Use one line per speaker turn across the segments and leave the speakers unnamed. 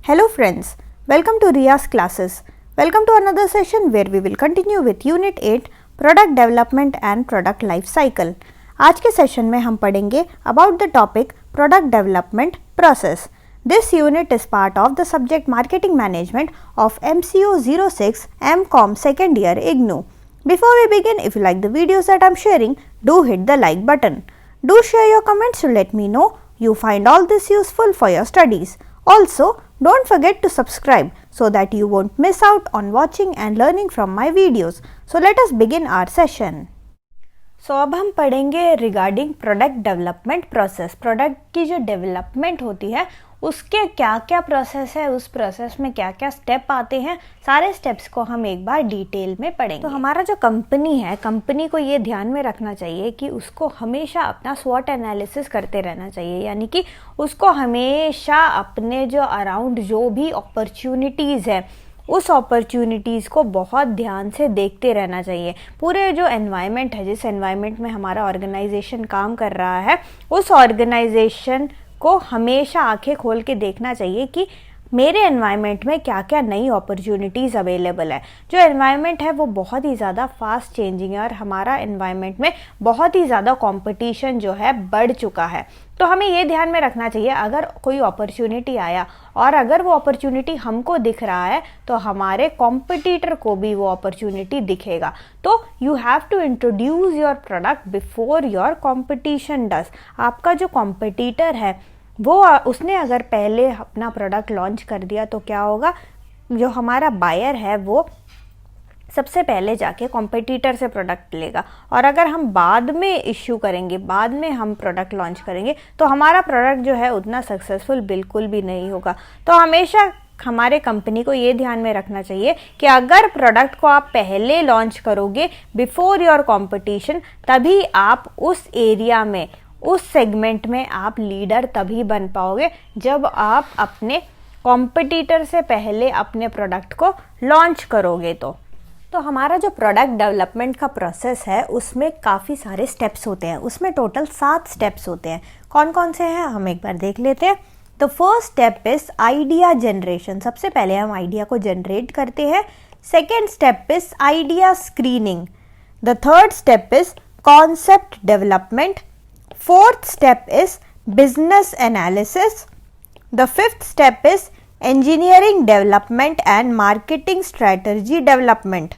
Hello friends, welcome to Riya's classes. Welcome to another session where we will continue with Unit 8 Product Development and Product Life Cycle. आज के session में हम पढ़ेंगे about the topic Product Development Process. This unit is part of the subject Marketing Management of MCO 06 MCOM second year IGNOU. Before we begin, if you like the videos that I am sharing, do hit the like button. Do share your comments to let me know you find all this useful for your studies. Also, don't forget to subscribe so that you won't miss out on watching and learning from my videos. So let us begin our session. So अब हम पढ़ेंगे regarding product development process. Product की जो development होती है उसके क्या क्या प्रोसेस है, उस प्रोसेस में क्या क्या स्टेप आते हैं, सारे स्टेप्स को हम एक बार डिटेल में पढ़ेंगे. तो हमारा जो कंपनी है, कंपनी को ये ध्यान में रखना चाहिए कि उसको हमेशा अपना स्वॉट एनालिसिस करते रहना चाहिए. यानी कि उसको हमेशा अपने जो अराउंड जो भी अपॉर्चुनिटीज़ है उस अपॉर्चुनिटीज़ को बहुत ध्यान से देखते रहना चाहिए. पूरे जो एनवायरनमेंट है, जिस एनवायरनमेंट में हमारा ऑर्गेनाइजेशन काम कर रहा है, उस ऑर्गेनाइजेशन को हमेशा आंखें खोल के देखना चाहिए कि मेरे एनवायरनमेंट में क्या क्या नई अपॉर्चुनिटीज़ अवेलेबल है. जो एनवायरनमेंट है वो बहुत ही ज़्यादा फास्ट चेंजिंग है और हमारा एनवायरनमेंट में बहुत ही ज़्यादा कंपटीशन जो है बढ़ चुका है. तो हमें ये ध्यान में रखना चाहिए अगर कोई अपॉर्चुनिटी आया और अगर वो अपॉर्चुनिटी हमको दिख रहा है तो हमारे कॉम्पिटिटर को भी वो अपॉर्चुनिटी दिखेगा. तो you have to introduce your product before your competition does. आपका जो कॉम्पिटिटर है वो उसने अगर पहले अपना प्रोडक्ट लॉन्च कर दिया तो क्या होगा, जो हमारा बायर है वो सबसे पहले जाके कॉम्पिटिटर से प्रोडक्ट लेगा. और अगर हम बाद में इश्यू करेंगे, बाद में हम प्रोडक्ट लॉन्च करेंगे तो हमारा प्रोडक्ट जो है उतना सक्सेसफुल बिल्कुल भी नहीं होगा. तो हमेशा हमारे कंपनी को ये ध्यान में रखना चाहिए कि अगर प्रोडक्ट को आप पहले लॉन्च करोगे बिफोर योर कॉम्पिटिशन, तभी आप उस एरिया में, उस सेगमेंट में आप लीडर तभी बन पाओगे जब आप अपने कॉम्पिटिटर से पहले अपने प्रोडक्ट को लॉन्च करोगे. तो हमारा जो प्रोडक्ट डेवलपमेंट का प्रोसेस है उसमें काफ़ी सारे स्टेप्स होते हैं. उसमें टोटल 7 स्टेप्स होते हैं. कौन कौन से हैं हम एक बार देख लेते हैं. The first step is idea generation. सबसे पहले हम आइडिया को जनरेट करते हैं. Second step is idea screening. The third step is concept development. Fourth step is business analysis. The fifth step is engineering development and marketing strategy development.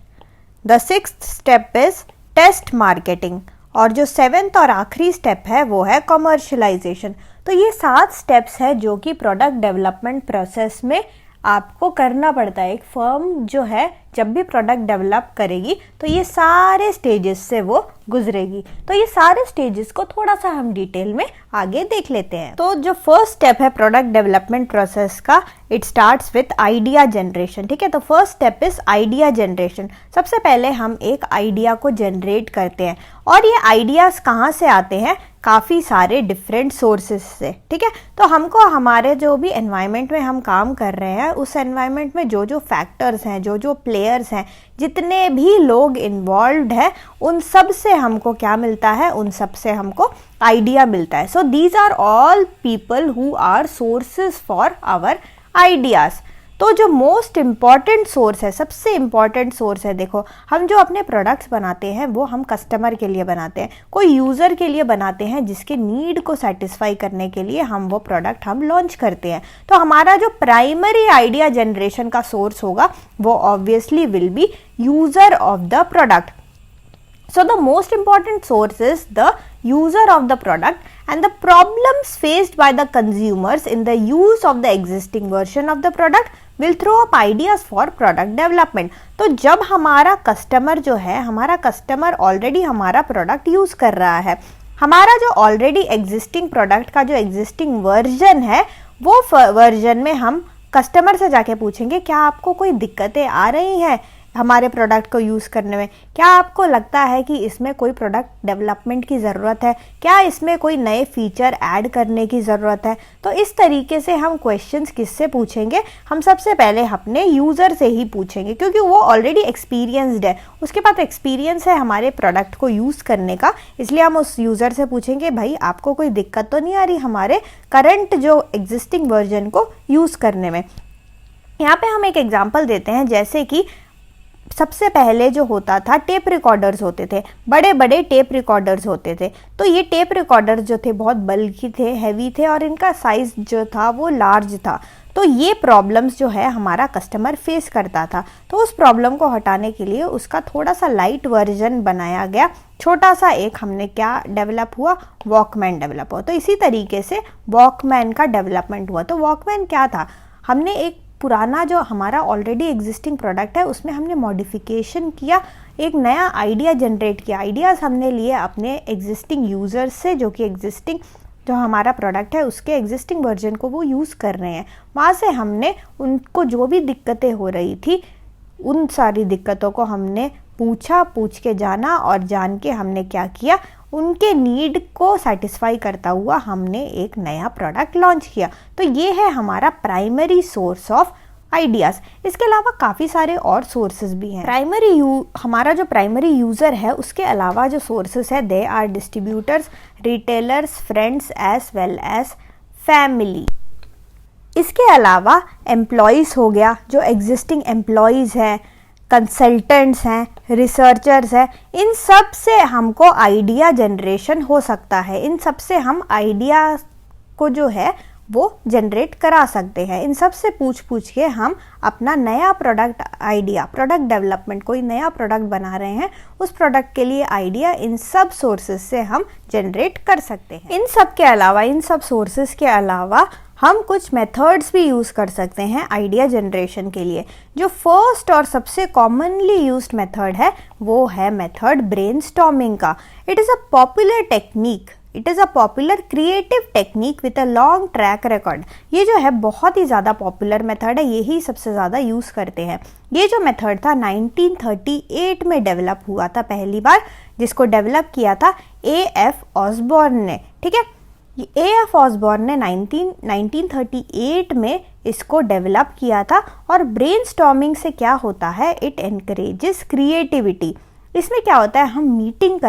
The sixth step is test marketing. और जो 7th और आखिरी step है वो है commercialization. तो ये 7 steps है जो कि प्रोडक्ट डेवलपमेंट प्रोसेस में आपको करना पड़ता है. एक फर्म जो है जब भी प्रोडक्ट डेवलप करेगी तो ये सारे स्टेजेस से वो गुजरेगी. तो ये सारे स्टेजेस को थोड़ा सा हम डिटेल में आगे देख लेते हैं. तो जो फर्स्ट स्टेप है प्रोडक्ट डेवलपमेंट प्रोसेस का, it starts with idea generation. ठीक है, तो first step is idea generation. सबसे पहले हम एक आइडिया को जनरेट करते हैं और ये आइडियाज कहाँ से आते हैं, काफ़ी सारे डिफरेंट सोर्सेस से. ठीक है, तो हमको हमारे जो भी एनवायरनमेंट में हम काम कर रहे हैं उस एनवायरनमेंट में जो जो फैक्टर्स हैं, जो जो प्लेयर्स हैं, जितने भी लोग इन्वॉल्व्ड हैं, उन सब से हमको क्या मिलता है, उन सब से हमको आइडिया मिलता है. So these are all people who are sources for our ideas. तो जो मोस्ट इम्पॉर्टेंट सोर्स है, सबसे इम्पॉर्टेंट सोर्स है, देखो हम जो अपने प्रोडक्ट्स बनाते हैं वो हम कस्टमर के लिए बनाते हैं, कोई यूज़र के लिए बनाते हैं जिसके नीड को सेटिस्फाई करने के लिए हम वो प्रोडक्ट हम लॉन्च करते हैं. तो हमारा जो प्राइमरी आइडिया जनरेशन का सोर्स होगा वो obviously will be user of the product. So the most important source is the user of the product and the problems faced by the consumers in the use of the existing version of the product will throw up ideas for product development. तो जब हमारा customer जो है, हमारा customer already हमारा product use कर रहा है, हमारा जो ऑलरेडी एग्जिस्टिंग प्रोडक्ट का जो एग्जिस्टिंग वर्जन है वो वर्जन में हम कस्टमर से जाके पूछेंगे क्या आपको कोई दिक्कतें आ रही हैं हमारे प्रोडक्ट को यूज़ करने में, क्या आपको लगता है कि इसमें कोई प्रोडक्ट डेवलपमेंट की ज़रूरत है, क्या इसमें कोई नए फीचर ऐड करने की ज़रूरत है. तो इस तरीके से हम क्वेश्चंस किससे पूछेंगे, हम सबसे पहले अपने यूज़र से ही पूछेंगे क्योंकि वो ऑलरेडी एक्सपीरियंसड है, उसके पास एक्सपीरियंस है हमारे प्रोडक्ट को यूज़ करने का. इसलिए हम उस यूज़र से पूछेंगे भाई आपको कोई दिक्कत तो नहीं आ रही हमारे करंट जो एग्जिस्टिंग वर्जन को यूज़ करने में. यहाँ पे हम एक एग्जांपल देते हैं, जैसे कि सबसे पहले जो होता था टेप रिकॉर्डर्स होते थे, बड़े बड़े टेप रिकॉर्डर्स होते थे। तो ये टेप रिकॉर्डर्स जो थे बहुत बल्की थे, हैवी थे और इनका साइज जो था वो लार्ज था। तो ये प्रॉब्लम्स जो है हमारा कस्टमर फेस करता था। तो उस प्रॉब्लम को हटाने के लिए उसका थोड़ा सा लाइट वर्जन बनाया गया, छोटा सा एक हमने क्या डेवलप हुआ, वॉकमैन डेवलप हुआ। तो इसी तरीके से वॉकमैन का डेवलपमेंट हुआ। तो वॉकमैन क्या था, हमने एक पुराना जो हमारा ऑलरेडी एग्जिस्टिंग प्रोडक्ट है उसमें हमने मॉडिफिकेशन किया, एक नया आइडिया जनरेट किया। आइडियाज़ हमने लिए अपने एग्जिस्टिंग यूज़र्स से, जो कि एग्जिस्टिंग जो हमारा प्रोडक्ट है उसके एग्जिस्टिंग वर्जन को वो यूज़ कर रहे हैं। वहाँ से हमने उनको जो भी दिक्कतें हो रही थी उन सारी दिक्कतों को हमने पूछ के जाना और जान के हमने क्या किया, उनके नीड को सेटिस्फाई करता हुआ हमने एक नया प्रोडक्ट लॉन्च किया। तो ये है हमारा प्राइमरी सोर्स ऑफ आइडियाज़। इसके अलावा काफ़ी सारे और सोर्सेज भी हैं। हमारा जो प्राइमरी यूज़र है उसके अलावा जो सोर्सेज है they are distributors, retailers, friends as well as family. इसके अलावा एम्प्लॉयज़ हो गया, जो एग्जिस्टिंग एम्प्लॉयज़ हैं, कंसल्टेंट्स हैं, रिसर्चर्स हैं, इन सब से हमको आइडिया जनरेशन हो सकता है। इन सब से हम आइडिया को जो है वो जनरेट करा सकते हैं। इन सब से पूछ के हम अपना नया प्रोडक्ट आइडिया, प्रोडक्ट डेवलपमेंट, कोई नया प्रोडक्ट बना रहे हैं, उस प्रोडक्ट के लिए आइडिया इन सब सोर्सेज से हम जनरेट कर सकते हैं। इन सब के अलावा, इन सब सोर्सेज के अलावा हम कुछ मेथड्स भी यूज़ कर सकते हैं आइडिया जनरेशन के लिए। जो फर्स्ट और सबसे कॉमनली यूज्ड मेथड है वो है मेथड ब्रेनस्टॉर्मिंग का। It is a popular technique, it is a popular creative technique with a long track record. ये जो है बहुत ही ज़्यादा पॉपुलर मेथड है, यही सबसे ज़्यादा यूज़ करते हैं। ये जो मेथड था 1938 में डेवलप हुआ था पहली बार, जिसको डेवलप किया था A.F. ऑसबॉर्न ने। ठीक है, A.F. ऑसबॉर्न ने 1938 में इसको डेवलप किया था। और ब्रेनस्टॉर्मिंग से क्या होता है, इट एनकरेजेस क्रिएटिविटी। इसमें क्या होता है, हम मीटिंग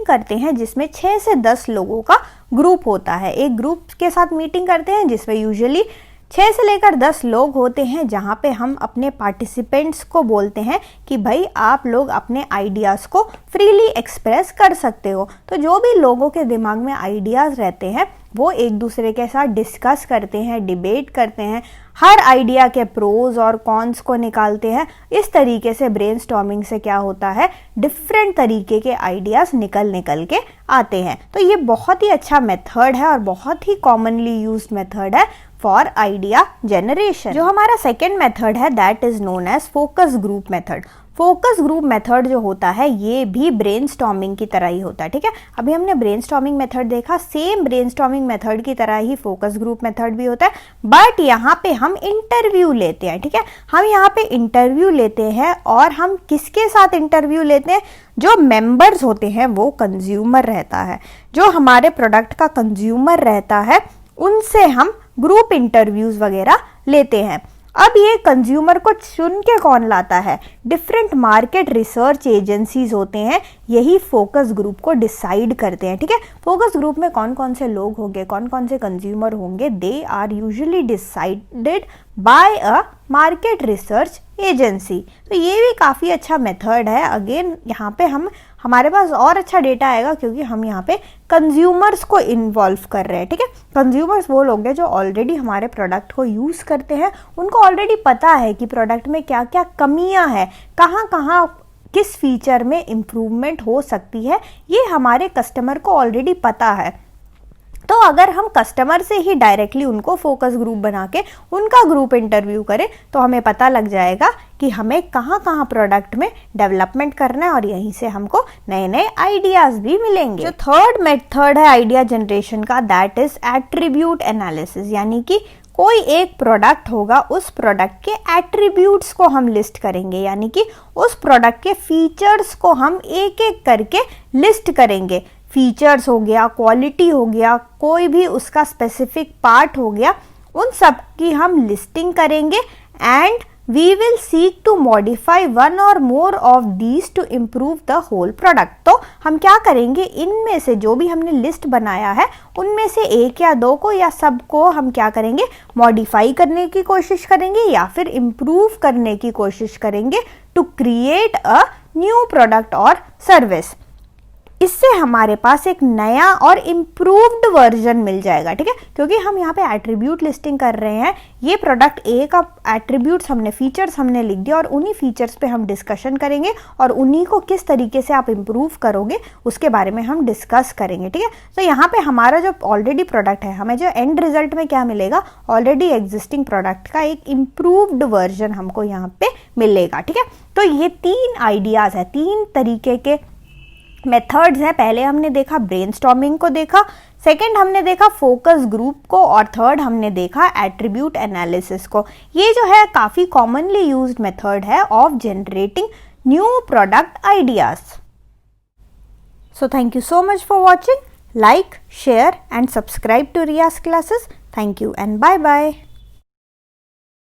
करते हैं जिसमें 6 से 10 लोगों का ग्रुप होता है। एक ग्रुप के साथ मीटिंग करते हैं जिसमें यूजुअली 6 से लेकर 10 लोग होते हैं, जहाँ पे हम अपने पार्टिसिपेंट्स को बोलते हैं कि भाई आप लोग अपने आइडियाज़ को फ्रीली एक्सप्रेस कर सकते हो। तो जो भी लोगों के दिमाग में आइडियाज़ रहते हैं वो एक दूसरे के साथ डिस्कस करते हैं, डिबेट करते हैं, हर आइडिया के प्रोज और कॉन्स को निकालते हैं। इस तरीके से ब्रेनस्टॉर्मिंग से क्या होता है, डिफरेंट तरीके के आइडियाज़ निकल के आते हैं। तो ये बहुत ही अच्छा मेथड है और बहुत ही कॉमनली यूज्ड मेथड है फॉर आइडिया जनरेशन। जो हमारा सेकेंड मेथड है that is known as focus group method. Focus group method जो होता है ये भी ब्रेनस्टॉर्मिंग की तरह ही होता है। ठीक है, अभी हमने ब्रेनस्टॉर्मिंग मेथड देखा, सेम ब्रेनस्टॉर्मिंग मेथड की तरह ही फोकस ग्रुप मेथड भी होता है, बट यहाँ पे हम इंटरव्यू लेते हैं। ठीक है, हम यहाँ पे इंटरव्यू लेते हैं और हम किसके साथ इंटरव्यू लेते हैं, जो मेंबर्स होते हैं वो कंज्यूमर रहता है, जो हमारे प्रोडक्ट का कंज्यूमर रहता है, उनसे हम ग्रुप इंटरव्यूज वगैरह लेते हैं। अब ये कंज्यूमर को चुन के कौन लाता है, डिफरेंट मार्केट रिसर्च एजेंसीज होते हैं, यही फोकस ग्रुप को डिसाइड करते हैं। ठीक है, फोकस ग्रुप में कौन कौन से लोग होंगे, कौन कौन से कंज्यूमर होंगे, they are usually decided by a market research agency. तो ये भी काफ़ी अच्छा मेथड है। अगेन यहाँ पे हमारे पास और अच्छा डेटा आएगा क्योंकि हम यहाँ पे कंज्यूमर्स को इन्वॉल्व कर रहे हैं। ठीक है, कंज्यूमर्स वो लोग हैं जो ऑलरेडी हमारे प्रोडक्ट को यूज़ करते हैं, उनको ऑलरेडी पता है कि प्रोडक्ट में क्या क्या कमियां हैं, कहाँ कहाँ किस फीचर में इम्प्रूवमेंट हो सकती है, ये हमारे कस्टमर को ऑलरेडी पता है। तो अगर हम कस्टमर से ही डायरेक्टली उनको फोकस ग्रुप बना के उनका ग्रुप इंटरव्यू करें तो हमें पता लग जाएगा कि हमें कहाँ कहाँ प्रोडक्ट में डेवलपमेंट करना है और यहीं से हमको नए नए आइडियाज़ भी मिलेंगे। जो थर्ड मेथड है आइडिया जनरेशन का दैट इज एट्रीब्यूट एनालिसिस, यानी कि कोई एक प्रोडक्ट होगा, उस प्रोडक्ट के एट्रीब्यूट्स को हम लिस्ट करेंगे, यानी कि उस प्रोडक्ट के फीचर्स को हम एक एक करके लिस्ट करेंगे। फीचर्स हो गया, क्वालिटी हो गया, कोई भी उसका स्पेसिफिक पार्ट हो गया, उन सब की हम लिस्टिंग करेंगे and we will seek to modify one और more of these to improve the whole product. तो हम क्या करेंगे, इनमें से जो भी हमने लिस्ट बनाया है उनमें से एक या दो को या सबको हम क्या करेंगे, मॉडिफाई करने की कोशिश करेंगे या फिर इम्प्रूव करने की कोशिश करेंगे to create a new product और सर्विस। इससे हमारे पास एक नया और इम्प्रूव्ड वर्जन मिल जाएगा, ठीक है, क्योंकि हम यहाँ पे एट्रीब्यूट लिस्टिंग कर रहे हैं। ये प्रोडक्ट ए का एट्रीब्यूट्स हमने, फीचर्स हमने लिख दिया और उन्हीं फीचर्स पे हम डिस्कशन करेंगे और उन्हीं को किस तरीके से आप इम्प्रूव करोगे उसके बारे में हम डिस्कस करेंगे, ठीक है। तो यहाँ पे हमारा जो ऑलरेडी प्रोडक्ट है, हमें जो एंड रिजल्ट में क्या मिलेगा, ऑलरेडी एग्जिस्टिंग प्रोडक्ट का एक इम्प्रूव्ड वर्जन हमको यहाँ पे मिलेगा, ठीक है। तो ये 3 आइडियाज है, 3 तरीके के मेथड्स हैं। पहले हमने देखा ब्रेनस्टॉर्मिंग को देखा, सेकंड हमने देखा फोकस ग्रुप को और थर्ड हमने देखा एट्रीब्यूट एनालिसिस को। ये जो है काफ़ी कॉमनली यूज्ड मेथड है of generating new product ideas. So thank you so much for watching. Like, share and subscribe to Riyaz classes. Thank you and bye bye.